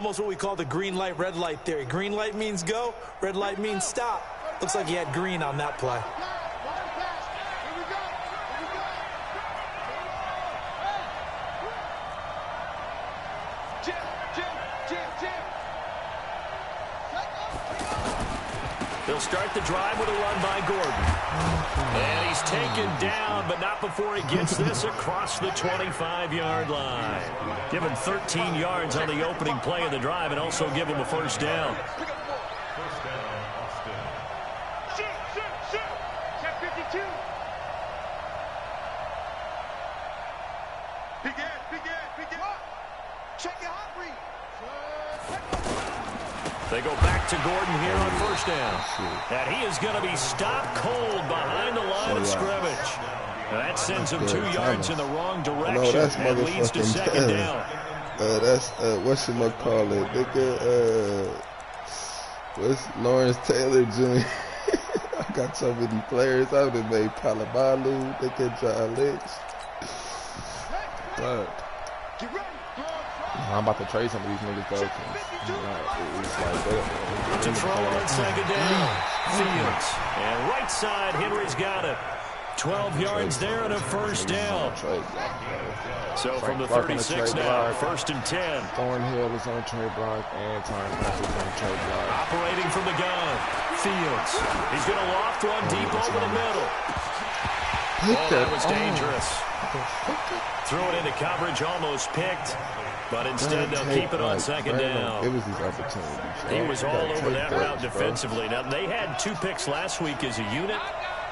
Almost what we call the green light, red light theory. Green light means go, red light means stop. Looks like he had green on that play. He'll start the drive with a run by Gordon. And he's taken down, but not before he gets this across the 25-yard line. Give him 13 yards on the opening play of the drive and also give him a first down. They go back to Gordon here on first down. And he is going to be stopped cold behind the line of scrimmage. That sends him 2 yards in the wrong direction and leads to second down. That's, whatchamacallit, nigga, what's Lawrence Taylor Jr. I got so many players. I would have made Palabalu, nigga, John Lynch. Fuck. I'm about to trade some of these niggas though. To throw on second down. Fields. And right side, Henry's got it. 12 yards there and a first down. So from the 36 now, first and 10. Thornhill is on trade block and Tyron is on trade block. Operating from the gun. Fields. He's going to loft one deep over the middle. Oh, that was dangerous. Threw it into coverage, almost picked. But instead, they'll keep it on second down. It was his opportunity. He was all over that route defensively. Now, they had 2 picks last week as a unit.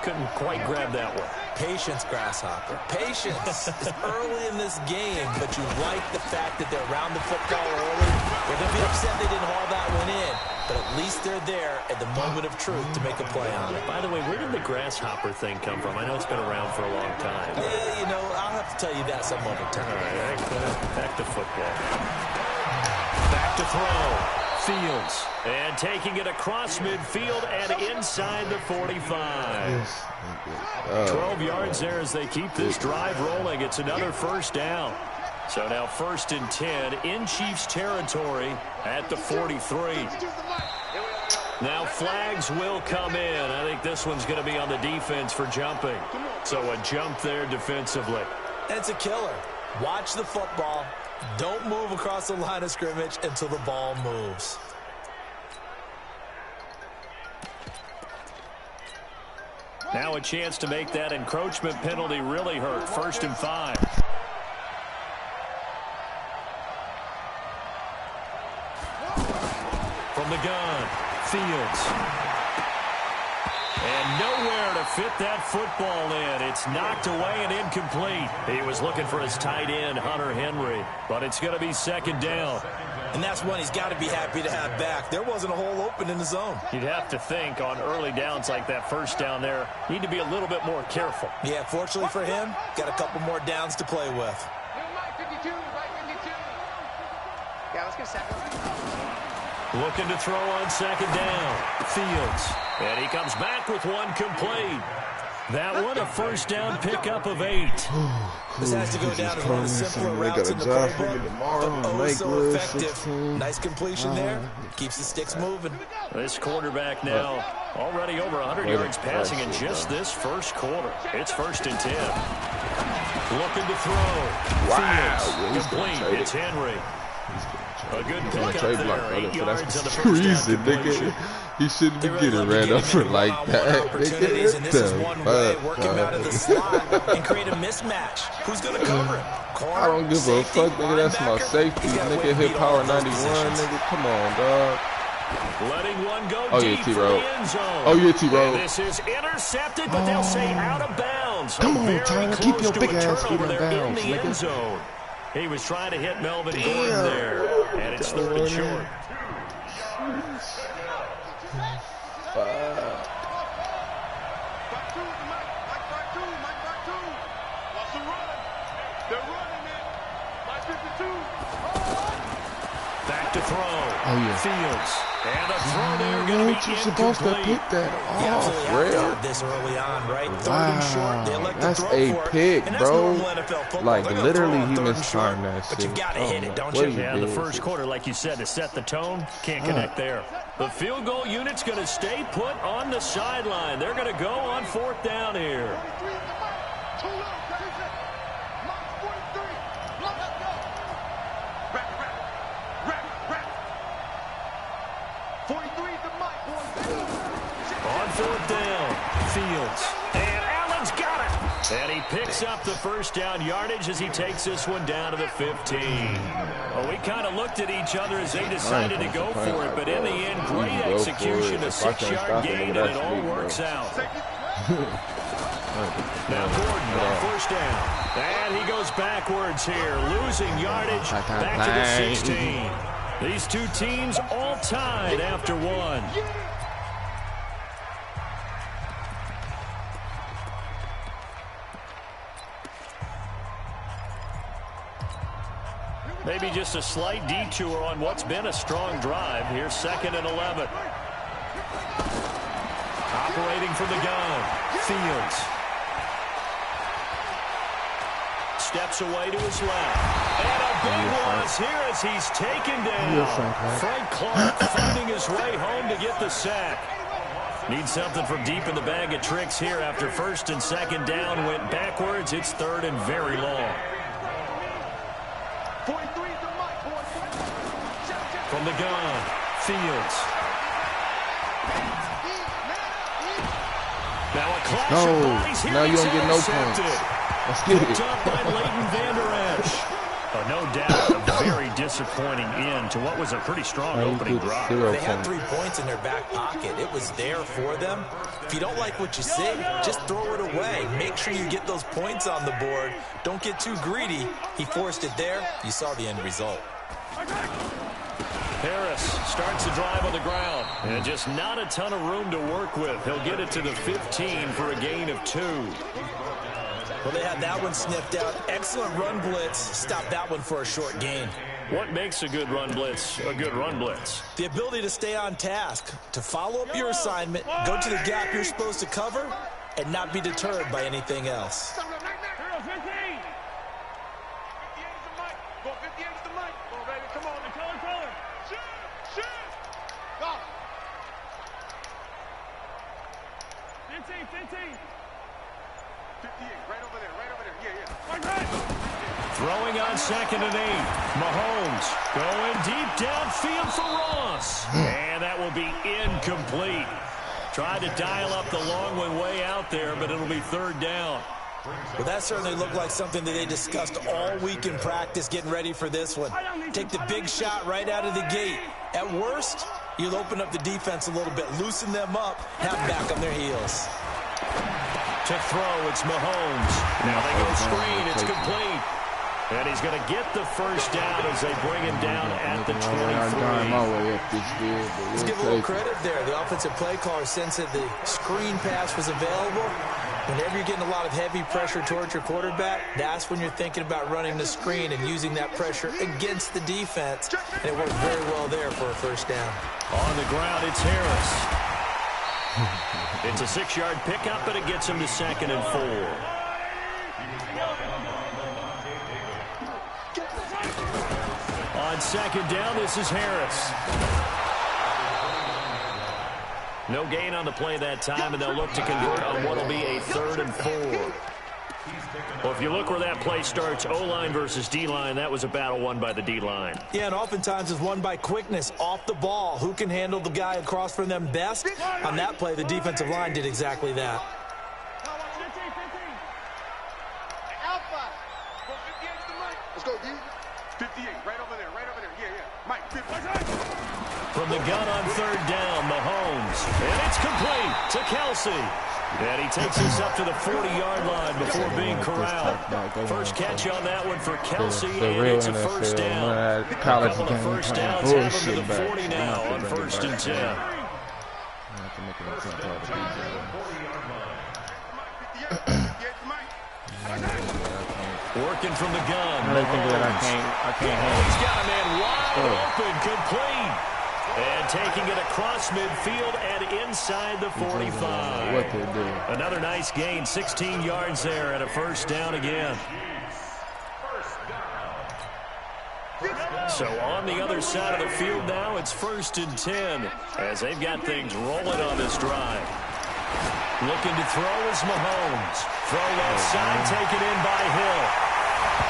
Couldn't quite grab that one. Patience, Grasshopper. Patience. It's early in this game, but you like the fact that they're around the football early. They're going to be upset they didn't haul that one in, but at least they're there at the moment of truth to make a play on it. By the way, where did the Grasshopper thing come from? I know it's been around for a long time. Yeah, you know, I'll have to tell you that some other time. All right, back to football. Back to throw. Fields. And taking it across midfield and inside the 45. 12 yards there as they keep this drive rolling. It's another first down. So now first and 10 in Chiefs territory at the 43. Now flags will come in. I think this one's going to be on the defense for jumping. So a jump there defensively. It's a killer. Watch the football. Don't move across the line of scrimmage until the ball moves. Now a chance to make that encroachment penalty really hurt. First and 5. From the gun, Fields. And nowhere to fit that football in. It's knocked away and incomplete. He was looking for his tight end, Hunter Henry, but it's going to be second down. And that's one he's got to be happy to have back. There wasn't a hole open in the zone. You'd have to think on early downs like that first down there, need to be a little bit more careful. Yeah, fortunately for him, got a couple more downs to play with. Yeah, let's get second. Looking to throw on second down. Fields. And he comes back with one complete. That one a first down pickup of 8. This has to go down as one of the simpler routes in the playbook, but oh so effective. Nice completion there. Keeps the sticks moving. This quarterback now already over 100 yards passing in just this first quarter. It's first and 10. Looking to throw. Fields. Complete. It's Henry. A good pickup there. 8 yards on the first down completion. He shouldn't be getting ran over like that. Opportunities, and this is one way. Work him out of the slot and create a mismatch. Who's going to cover him? Corner, I don't give a fuck, nigga. That's my safety. Nigga hit power 91, nigga. Come on, dog. Letting one go oh, deep yeah, for the end zone. Oh, yeah, T-Row. This is intercepted, but they'll say out of bounds. Come on, Tyler. Keep your big ass feet in bounds, in the end zone. He was trying to hit Melvin Gordon there, and it's third and short. Back to throw. Oh, yeah. Fields. And a throw there going to be You're supposed to incomplete. pick that You off, absolutely have to bro. have this early on, right? Third and short, they elect to That's throw a for it, pick, and that's bro. normal NFL football. Like, They're gonna literally, throw on he third and mistimed short, that but shit. you got to hit it, don't what you? he Yeah, the did. first quarter, like you said, to set the tone, can't connect there. The field goal unit's going to stay put on the sideline. They're going to go on 4th down here. On 4th down, Fields. And Allen's got it. And he picks up the first down yardage as he takes this one down to the 15. Well, we kind of looked at each other as they decided to go for it, but in the end, great execution, a 6-yard gain, and it all works out. Now Gordon on 1st down. And he goes backwards here, losing yardage back to the 16. These two teams all tied after one. Maybe just a slight detour on what's been a strong drive. Here's 2nd and 11. Operating from the gun, Fields. Steps away to his left. And a big loss here as he's taken down. Frank Clark finding his way home to get the sack. Needs something from deep in the bag of tricks here after 1st and 2nd down. Went backwards. It's 3rd and very long. From the gun, Fields. Now a clash of bodies here. Now you don't get no points. Let's get it. Up by Leighton Vander Esch. No doubt a very disappointing end to what was a pretty strong opening drive. They had 3 points in their back pocket. It was there for them. If you don't like what you see, just throw it away. Make sure you get those points on the board. Don't get too greedy. He forced it there. You saw the end result. Harris starts the drive on the ground. And just not a ton of room to work with. He'll get it to the 15 for a gain of 2. Well, they had that one sniffed out. Excellent run blitz. Stop that one for a short gain. What makes a good run blitz a good run blitz? The ability to stay on task, to follow up your assignment, go to the gap you're supposed to cover, and not be deterred by anything else. Throwing on 2nd and 8. Mahomes going deep downfield for Ross. And that will be incomplete. Tried to dial up the long one way out there, but it'll be 3rd down. Well, that certainly looked like something that they discussed all week in practice getting ready for this one. Take the big shot right out of the gate. At worst, you'll open up the defense a little bit, loosen them up, have them back on their heels. To throw, it's Mahomes. Now they go screen, it's complete. And he's going to get the first down as they bring him down at the 23. Let's give a little credit there. The offensive play caller sensed that the screen pass was available. Whenever you're getting a lot of heavy pressure towards your quarterback, that's when you're thinking about running the screen and using that pressure against the defense. And it worked very well there for a first down. On the ground, it's Harris. It's a 6-yard pickup, but it gets him to 2nd and 4. On 2nd down, this is Harris. No gain on the play that time, and they'll look to convert on what will be a 3rd and 4. Well, if you look where that play starts, O-line versus D-line, that was a battle won by the D-line. Yeah, and oftentimes it's won by quickness off the ball. Who can handle the guy across from them best? On that play, the defensive line did exactly that. Let's go, D. 58, right over there, yeah. Mike, 58. From the gun on 3rd down, Mahomes. And it's complete to Kelsey. And he takes us up to the 40-yard line before being corralled. First catch on that one for Kelsey, and it's a first down. A couple of first downs have him to the 40 now on 1st and 10. Working from the gun. I can't. He's got a man wide open, complete. taking it across midfield and inside the 45. What they're doing. Another nice gain, 16 yards there and a first down again. So on the other side of the field now, it's 1st and 10 as they've got things rolling on this drive. Looking to throw is Mahomes. Throw left side, taken in by Hill.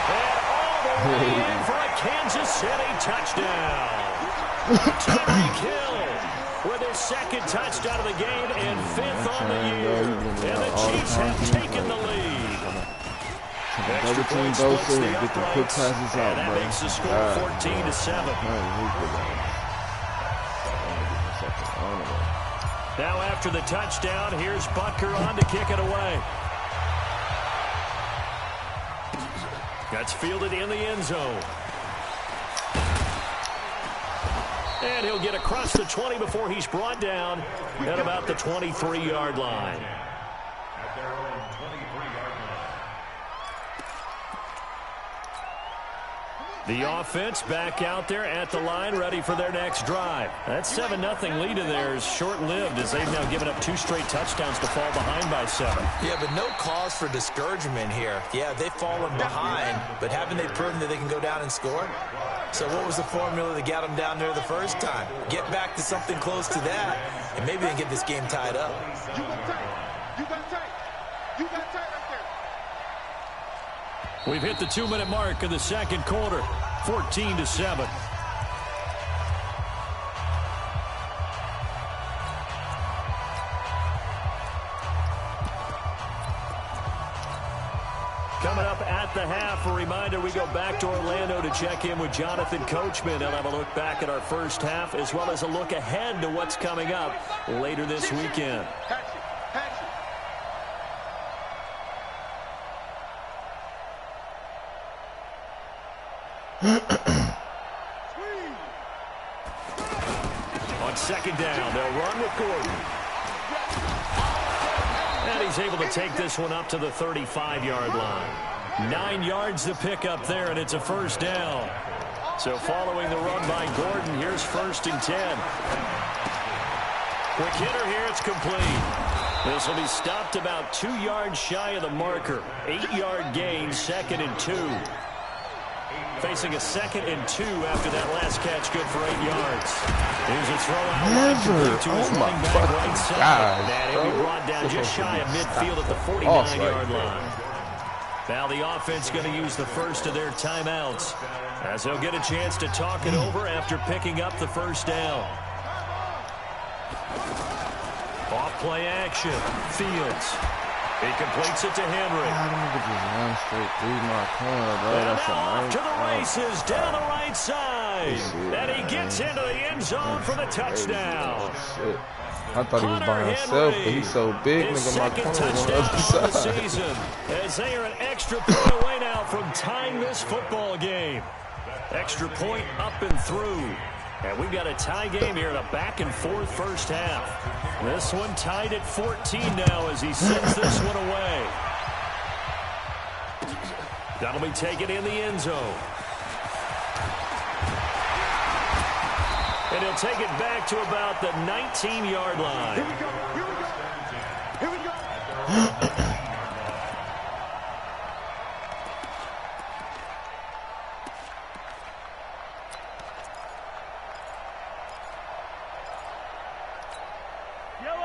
And all the way in for a Kansas City touchdown. Tyreek Hill with his 2nd touchdown of the game and 5th on the year. And the Chiefs have taken the lead. Double team Bosa and get the quick passes out, that bro. makes the score 14-7. Now after the touchdown, here's Butker on to kick it away. That's fielded in the end zone. And he'll get across the 20 before he's brought down at about the 23-yard line. The offense back out there at the line, ready for their next drive. That 7-0 lead of theirs short-lived as they've now given up 2 straight touchdowns to fall behind by 7. Yeah, but no cause for discouragement here. Yeah, they've fallen behind, but haven't they proven that they can go down and score? So what was the formula that got them down there the first time? Get back to something close to that, and maybe they can get this game tied up. You got tight. You got tight. You got tight right there. We've hit the 2-minute mark of the 2nd quarter, 14-7. Coming up at the half, a reminder, we go back to Orlando to check in with Jonathan Coachman. He'll have a look back at our first half as well as a look ahead to what's coming up later this weekend. On 2nd down, they'll run with Gordon. And he's able to take this one up to the 35-yard line. 9 yards to pick up there, and it's a first down. So following the run by Gordon, here's 1st and 10. Quick hitter here, it's complete. This will be stopped about 2 yards shy of the marker. 8-yard gain, 2nd and 2. Facing a 2nd and 2 after that last catch, good for 8 yards. Here's a throw out wide to his running back right side. And he'll be brought down just shy of midfield at the 49-yard line. Now the offense going to use the first of their timeouts as they'll get a chance to talk it over after picking up the first down. Off play action. Fields. He completes it to Henry. Off to the races down the right side. And he gets into the end zone for the touchdown. I thought he was by himself, but he's so big. His Nigga, my second corner on the touchdown other of the side. season as they are an extra point away now from tying this football game. Extra point up and through. And we've got a tie game here in a back-and-forth first half. This one tied at 14 now as he sends this one away. That'll be taken in the end zone. And he'll take it back to about the 19-yard line. Here we go. Here we go. Here we go.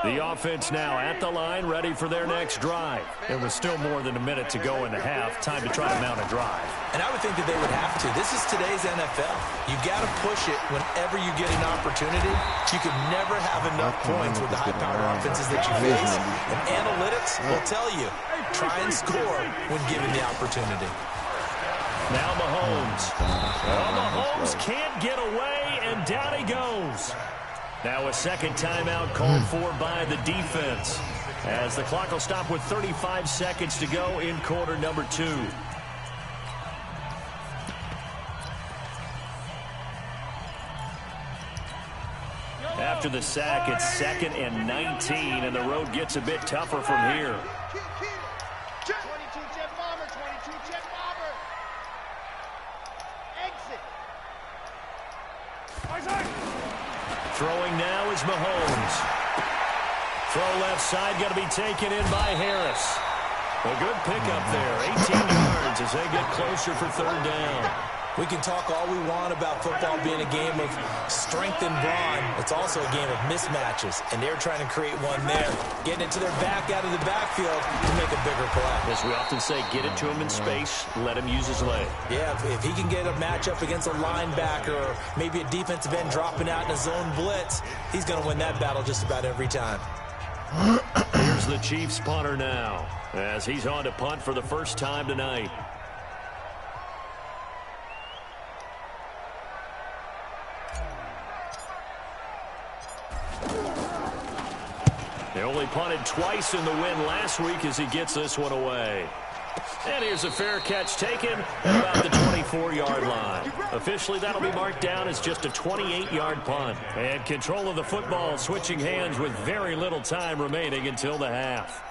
The offense now at the line, ready for their next drive. And with still more than a minute to go in the half, time to try to mount a drive. And I would think that they would have to. This is today's NFL. You got to push it whenever you get an opportunity. You can never have enough points with the high-powered offenses that you face. And analytics will tell you, try and score when given the opportunity. Now Mahomes. Mahomes can't get away, and down he goes. Now a second timeout called for by the defense as the clock will stop with 35 seconds to go in quarter number 2. After the sack, it's 2nd and 19, and the road gets a bit tougher from here. 22 jet bomber, 22 jet bomber. Exit. Throwing now is Mahomes. Throw left side, going to be taken in by Harris. A good pickup there, 18 yards as they get closer for third down. We can talk all we want about football being a game of strength and brawn. It's also a game of mismatches, and they're trying to create one there, getting it to their back out of the backfield to make a bigger play. As we often say, get it to him in space, let him use his leg. Yeah, if he can get a matchup against a linebacker or maybe a defensive end dropping out in a zone blitz, he's going to win that battle just about every time. Here's the Chiefs punter now, as he's on to punt for the first time tonight. They only punted twice in the win last week as he gets this one away. And here's a fair catch taken at about the 24-yard line. Officially, that'll be marked down as just a 28-yard punt. And control of the football switching hands with very little time remaining until the half.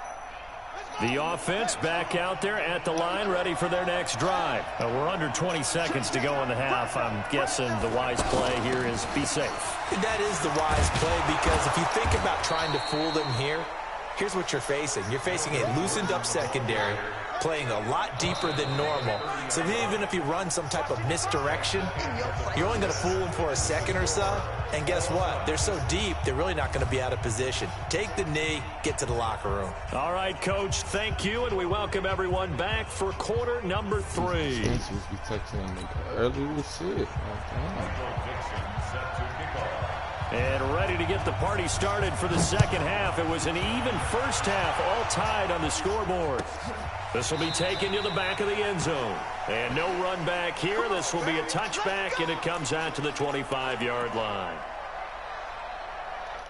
The offense back out there at the line, ready for their next drive. We're under 20 seconds to go in the half. I'm guessing the wise play here is be safe. That is the wise play, because if you think about trying to fool them here, here's what you're facing. You're facing a loosened up secondary, playing a lot deeper than normal. So even if you run some type of misdirection, you're only going to fool them for a second or so. And guess what? They're so deep, they're really not going to be out of position. Take the knee, get to the locker room. All right, Coach, thank you, and we welcome everyone back for quarter number 3. And ready to get the party started for the second half. It was an even first half, all tied on the scoreboard. This will be taken to the back of the end zone. And no run back here. This will be a touchback, and it comes out to the 25-yard line.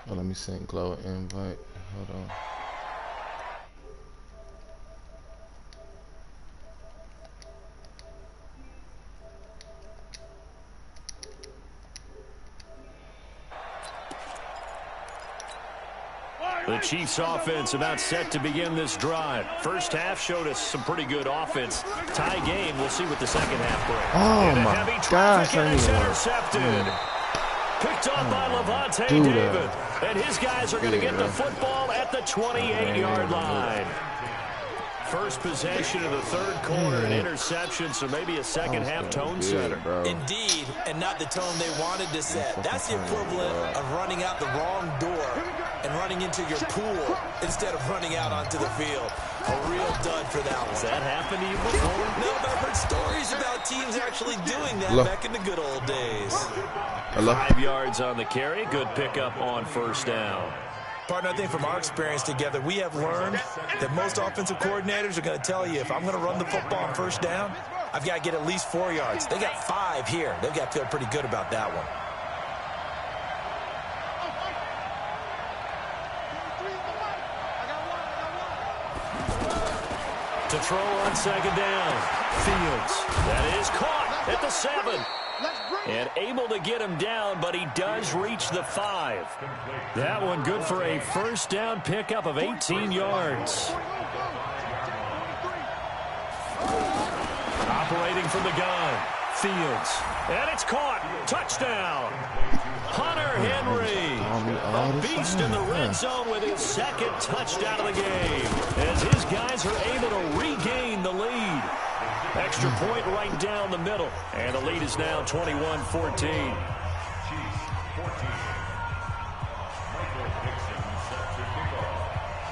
Oh, let me send Glow an invite. Hold on. The Chiefs offense about set to begin this drive. First half showed us some pretty good offense. Tie game, we'll see what the second half brings. Oh my gosh, and it's intercepted. Picked up by Levante David. And his guys are going to get the football at the 28-yard line. First possession of the third quarter, an interception, so maybe a second half tone setter. Indeed, and not the tone they wanted to set. That's the equivalent of running out the wrong door and running into your pool instead of running out onto the field. A real dud for that one. Has that happened to you before? No, but I've heard stories about teams actually doing that back in the good old days. 5 yards on the carry. Good pickup on first down. Partner, I think from our experience together, we have learned that most offensive coordinators are going to tell you, if I'm going to run the football on first down, I've got to get at least 4 yards. They got 5 here. They've got to feel pretty good about that one. To throw on second down. Fields. That is caught at the 7. And able to get him down, but he does reach the 5. That one good for a first down pickup of 18 yards. Operating from the gun. Fields. And it's caught. Touchdown. Hunter Henry. A beast in the red zone with his second touchdown of the game, as his guys are able to regain the lead. Extra point right down the middle. And the lead is now 21-14.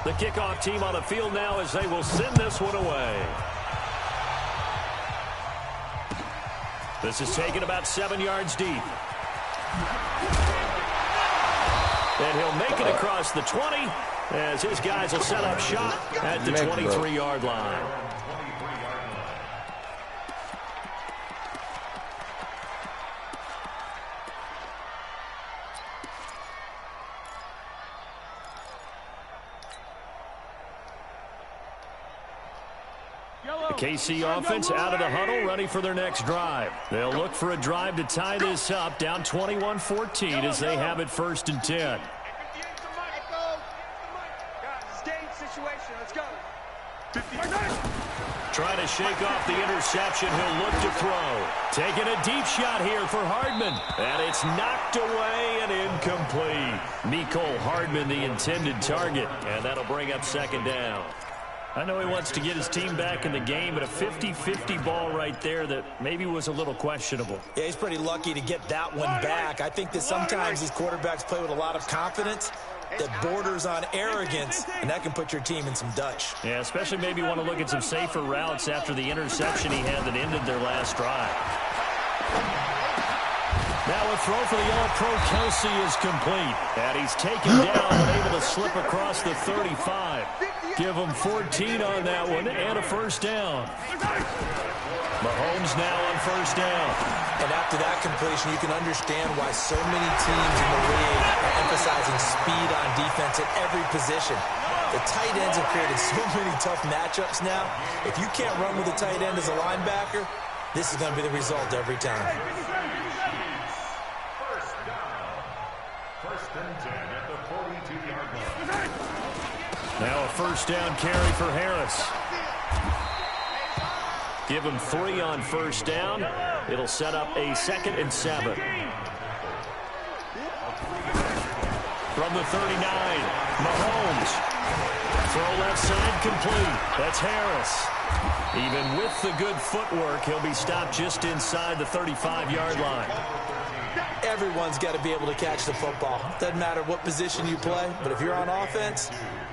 The kickoff team on the field now as they will send this one away. This is taken about 7 yards deep. And he'll make it across the 20 as his guys will set up shop at the 23-yard line. The KC offense out of the huddle, ready for their next drive. They'll look for a drive to tie this up, down 21-14 as they have it 1st and 10. Stay in situation. Let's go. Trying to shake off the interception. He'll look to throw. Taking a deep shot here for Hardman. And it's knocked away and incomplete. Mecole Hardman, the intended target. And that'll bring up second down. I know he wants to get his team back in the game, but a 50-50 ball right there that maybe was a little questionable. Yeah, he's pretty lucky to get that one back. I think that sometimes these quarterbacks play with a lot of confidence that borders on arrogance, and that can put your team in some Dutch. Yeah, especially maybe want to look at some safer routes after the interception he had that ended their last drive. Now a throw for the All-Pro Kelsey is complete. And he's taken down and able to slip across the 35. Give him 14 on that one and a first down. Mahomes now on first down. And after that completion, you can understand why so many teams in the league are emphasizing speed on defense at every position. The tight ends have created so many tough matchups now. If you can't run with a tight end as a linebacker, this is going to be the result every time. Now a first down carry for Harris. Give him 3 on first down. It'll set up a 2nd and 7. From the 39, Mahomes. Throw left side complete. That's Harris. Even with the good footwork, he'll be stopped just inside the 35-yard line. Everyone's got to be able to catch the football. Doesn't matter what position you play, but if you're on offense,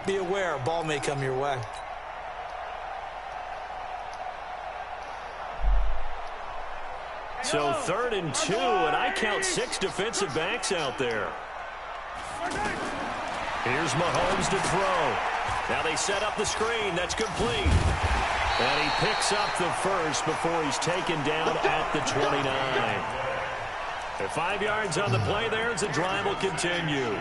be aware a ball may come your way. So 3rd and 2, and I count 6 defensive backs out there. Here's Mahomes to throw. Now they set up the screen. That's complete. And he picks up the first before he's taken down at the 29. At 5 yards on the play there, as the drive will continue.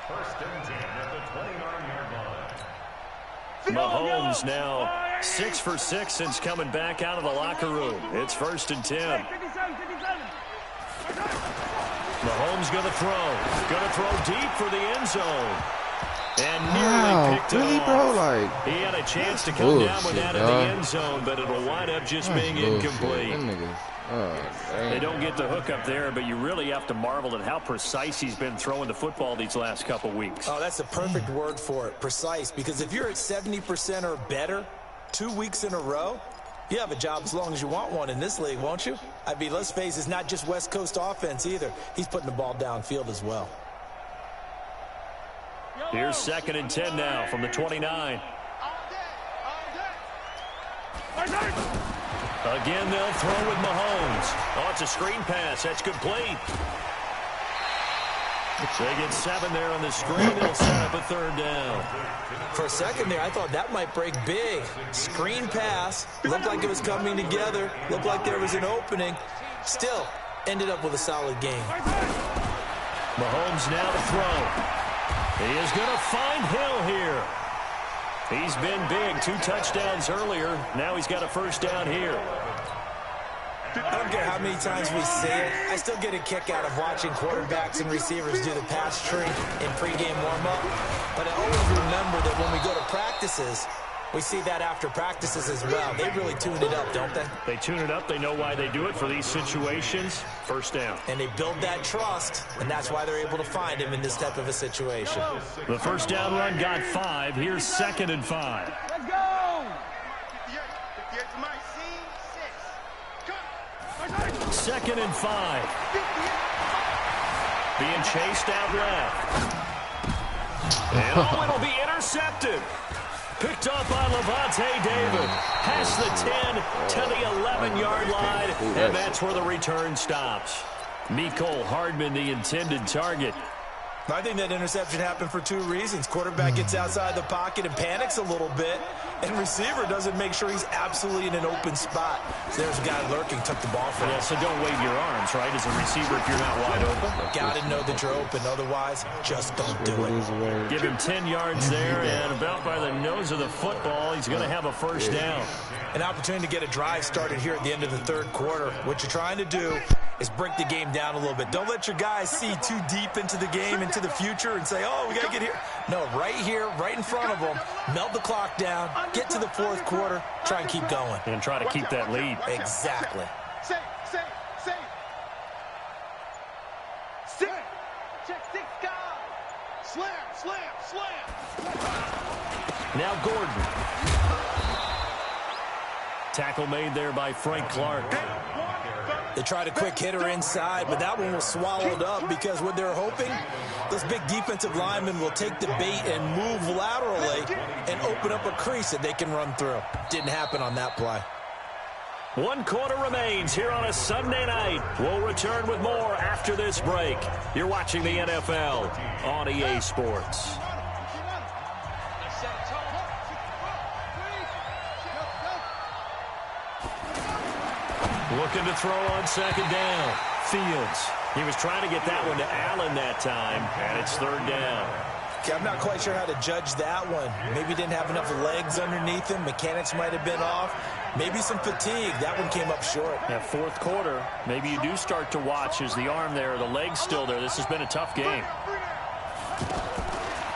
First and 10 at the 29-yard line. Mahomes now 6 for 6 since coming back out of the locker room. It's 1st and 10. Mahomes going to throw deep for the end zone. And nearly picked it off. Bro? Like, he had a chance to come down with that in the end zone, but it'll wind up just being incomplete. They don't get the hook up there, but you really have to marvel at how precise he's been throwing the football these last couple weeks. Oh, that's the perfect word for it, precise, because if you're at 70% or better 2 weeks in a row, you have a job as long as you want one in this league, won't you? I mean, let's face it, it's not just West Coast offense either. He's putting the ball downfield as well. Here's 2nd and 10 now from the 29. Again, they'll throw with Mahomes. Oh, it's a screen pass. That's complete. They get 7 there on the screen. They'll set up a 3rd down. For a second there, I thought that might break big. Screen pass. Looked like it was coming together. Looked like there was an opening. Still, ended up with a solid game. Mahomes now to throw. He is going to find Hill here. He's been big. 2 touchdowns earlier. Now he's got a first down here. I don't care how many times we see it. I still get a kick out of watching quarterbacks and receivers do the pass tree in pregame warm-up. But I always remember that when we go to practices, we see that after practices as well. They really tune it up, don't they? They tune it up. They know why they do it for these situations. First down. And they build that trust, and that's why they're able to find him in this type of a situation. The first down run got 5. Here's 2nd and 5. Let's go! 2nd and 5. Being chased out left. And it'll be intercepted. Picked up by Levante David. Past the 10 to the 11-yard line. And that's where the return stops. Mecole Hardman, the intended target. I think that interception happened for 2 reasons. Quarterback gets outside the pocket and panics a little bit, and receiver doesn't make sure he's absolutely in an open spot. So there's a guy lurking, took the ball from him. Yeah, so don't wave your arms, right, as a receiver if you're not wide open. Got to know that you're open. Otherwise, just don't do it. Give him 10 yards there, and about by the nose of the football, he's going to have a first down. An opportunity to get a drive started here at the end of the 3rd quarter. What you're trying to do is break the game down a little bit. Don't let your guys see too deep into the game, into the future, and say, oh, we got to get here. No, right here, right in front of them, melt the clock down, get to the fourth quarter, try and keep going. And try to keep that lead. Exactly. Safe. Check 6 guys. Slam. Now Gordon. Tackle made there by Frank Clark. They tried a quick hitter inside, but that one was swallowed up because what they're hoping, those big defensive linemen will take the bait and move laterally and open up a crease that they can run through. Didn't happen on that play. 1 quarter remains here on a Sunday night. We'll return with more after this break. You're watching the NFL on EA Sports. Looking to throw on second down. Fields. He was trying to get that one to Allen that time, and it's third down. Okay, I'm not quite sure how to judge that one. Maybe didn't have enough legs underneath him. Mechanics might have been off. Maybe some fatigue. That one came up short. That fourth quarter, maybe you do start to watch as the arm there, the leg's still there. This has been a tough game.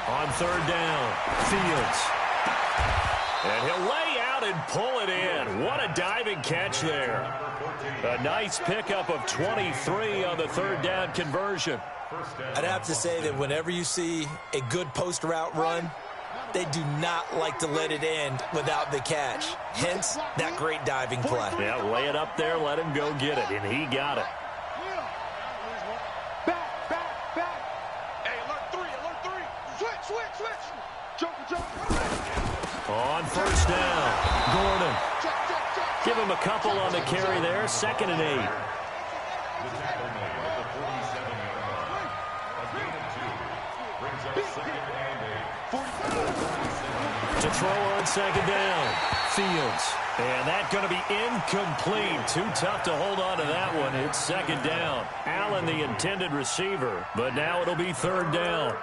On third down, Fields. And he'll lay out and pull it in. What a diving catch there. A nice pickup of 23 on the third down conversion. I'd have to say that whenever you see a good post route run, they do not like to let it end without the catch. Hence, that great diving play. Yeah, lay it up there, let him go get it, and he got it. Back. Hey, alert 3. Switch. Joker. On first down, Gordon. Give him a couple on the carry there, 2nd and 8. To throw on second down, Fields. And that's going to be incomplete. Too tough to hold on to that one. It's second down. Allen, the intended receiver, but now it'll be third down.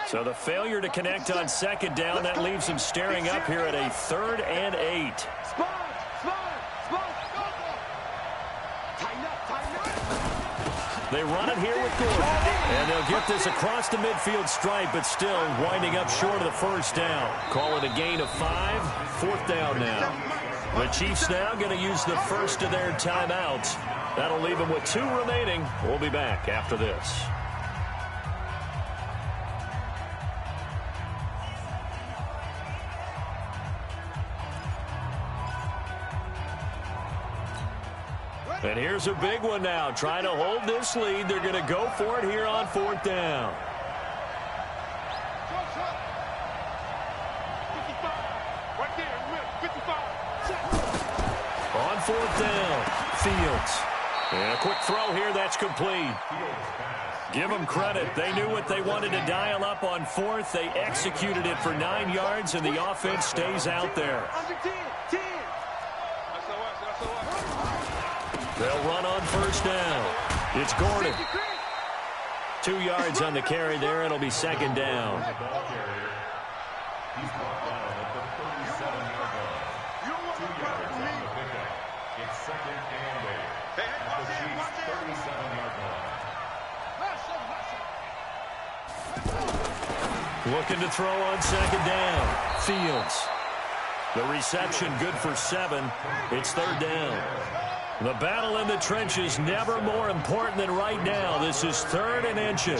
So the failure to connect on second down, that leaves him staring up here at a 3rd and 8. They run it here with Gordon. And they'll get this across the midfield stripe, but still winding up short of the first down. Call it a gain of 5. 4th down now. The Chiefs now going to use the first of their timeouts. That'll leave them with 2 remaining. We'll be back after this. And here's a big one now. Trying to hold this lead. They're going to go for it here on 4th down. On 4th down, Fields. And a quick throw here that's complete. Give them credit. They knew what they wanted to dial up on 4th. They executed it for 9 yards, and the offense stays out there. They'll run on first down. It's Gordon. 2 yards on the carry there. It'll be second down. Looking to throw on second down. Fields. The reception good for 7. It's third down. The battle in the trenches never more important than right now. This is 3rd and inches.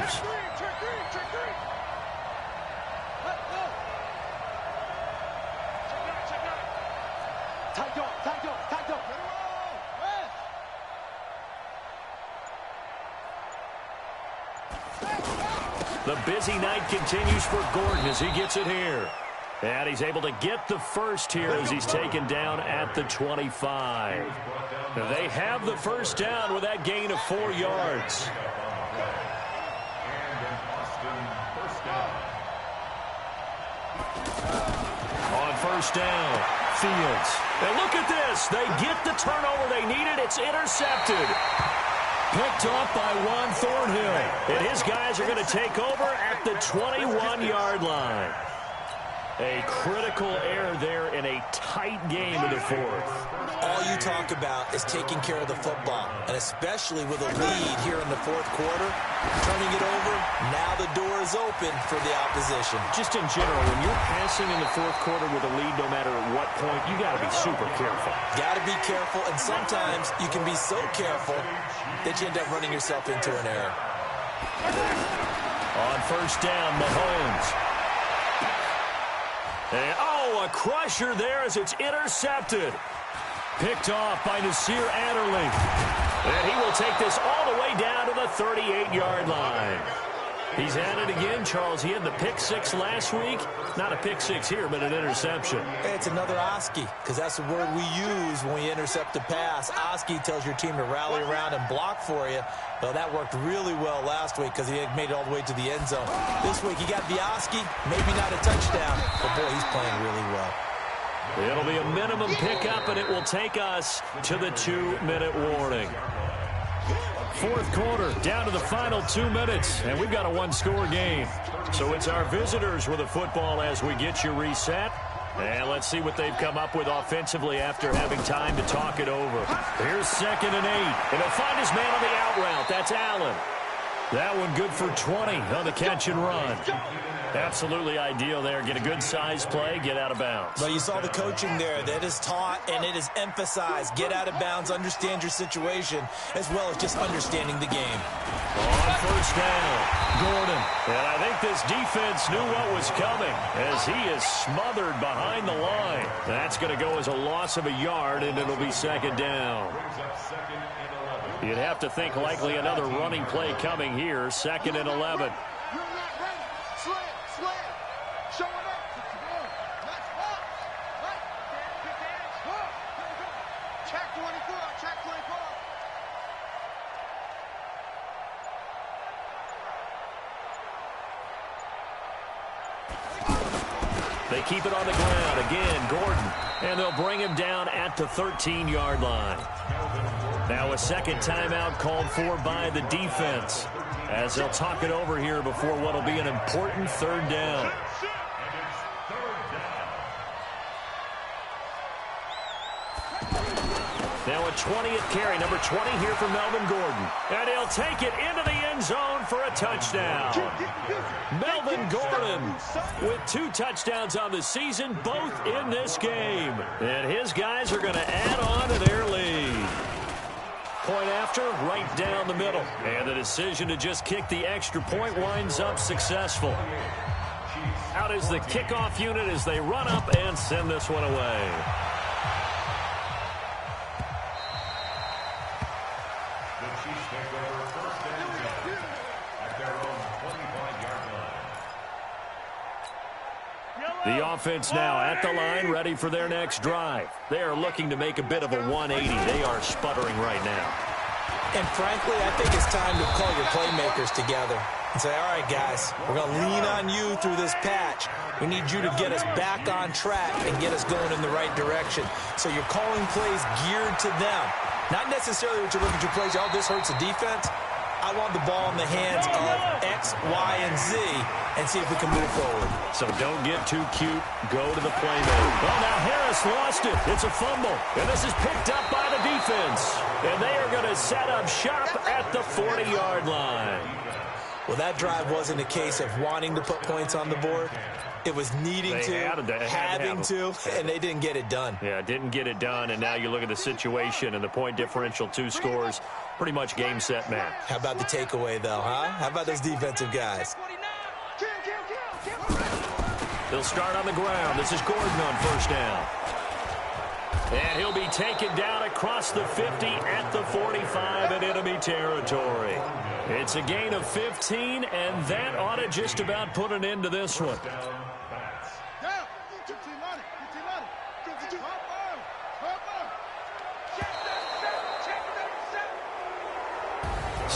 The busy night continues for Gordon as he gets it here. And he's able to get the first here as he's taken down at the 25. They have the first down with that gain of 4 yards. On first down, Fields. And look at this. They get the turnover they needed. It's intercepted. Picked off by Juan Thornhill. And his guys are going to take over at the 21-yard line. A critical error there in a tight game in the fourth. All you talk about is taking care of the football, and especially with a lead here in the fourth quarter, turning it over, now the door is open for the opposition. Just in general, when you're passing in the fourth quarter with a lead, no matter at what point, you got to be super careful. Got to be careful, and sometimes you can be so careful that you end up running yourself into an error. On first down, Mahomes. And, oh, a crusher there as it's intercepted. Picked off by Nasir Adderley. And he will take this all the way down to the 38-yard line. He's at it again, Charles. He had the pick six last week. Not a pick six here, but an interception. Hey, it's another Oski, because that's the word we use when we intercept a pass. Oski tells your team to rally around and block for you. Well, that worked really well last week because he had made it all the way to the end zone. This week, he got the Oski, maybe not a touchdown, but boy, he's playing really well. It'll be a minimum pickup, and it will take us to the 2-minute warning. Fourth quarter, down to the final 2 minutes, and we've got a one-score game. So it's our visitors with the football as we get you reset. And let's see what they've come up with offensively after having time to talk it over. Here's 2nd and 8, and he'll find his man on the out route. That's Allen. That one good for 20 on the catch and run. Absolutely ideal there. Get a good size play, get out of bounds. Well, you saw the coaching there. That is taught and it is emphasized. Get out of bounds, understand your situation, as well as just understanding the game. On first down, Gordon. And I think this defense knew what was coming as he is smothered behind the line. That's going to go as a loss of a yard, and it'll be 2nd down. You'd have to think likely another running play coming here. 2nd and 11. You're not ready. Slam. Show it up. Let's walk. Right. Big dance. Check 24. Check 24. They keep it on the ground. Again, Gordon. And they'll bring him down at the 13-yard line. Now a second timeout called for by the defense, as they'll talk it over here before what will be an important 3rd down. Now a 20th carry, number 20 here for Melvin Gordon. And he'll take it into the end zone for a touchdown. Melvin Gordon with 2 touchdowns on the season, both in this game. And his guys are going to add on to their lead. Point after, right down the middle. And the decision to just kick the extra point winds up successful. Out is the kickoff unit as they run up and send this one away. The offense now at the line, ready for their next drive. They are looking to make a bit of a 180. They are sputtering right now. And frankly, I think it's time to call your playmakers together and say, all right, guys, we're going to lean on you through this patch. We need you to get us back on track and get us going in the right direction. So you're calling plays geared to them. Not necessarily what you look at your plays, oh, this hurts the defense. I want the ball in the hands of X, Y, and Z and see if we can move forward. So don't get too cute. Go to the playmaker. Well, now Harris lost it. It's a fumble. And this is picked up by the defense. And they are going to set up shop at the 40-yard line. Well, that drive wasn't a case of wanting to put points on the board. It was needing having to, and they didn't get it done. Yeah, didn't get it done, and now you look at the situation and the point differential, 2 scores, pretty much game, set, match. How about the takeaway, though, huh? How about those defensive guys? They'll start on the ground. This is Gordon on first down. And he'll be taken down across the 50 at the 45 in enemy territory. It's a gain of 15, and that ought to just about put an end to this one.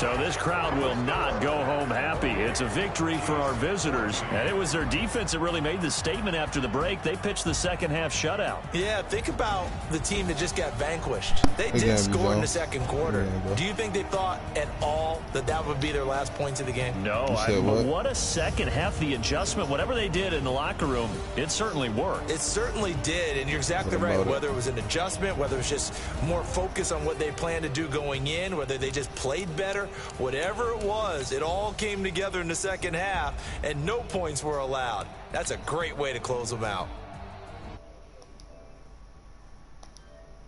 So this crowd will not go home happy. It's a victory for our visitors, and it was their defense that really made the statement after the break. They pitched the second-half shutout. Yeah, think about the team that just got vanquished. They did score in the second quarter. Do you think they thought at all that that would be their last points of the game? No. What a second half. The adjustment, whatever they did in the locker room, it certainly worked. It certainly did, and you're exactly right. Whether it was an adjustment, whether it was just more focus on what they planned to do going in, whether they just played better, whatever it was, it all came together in the second half, and no points were allowed. That's a great way to close them out.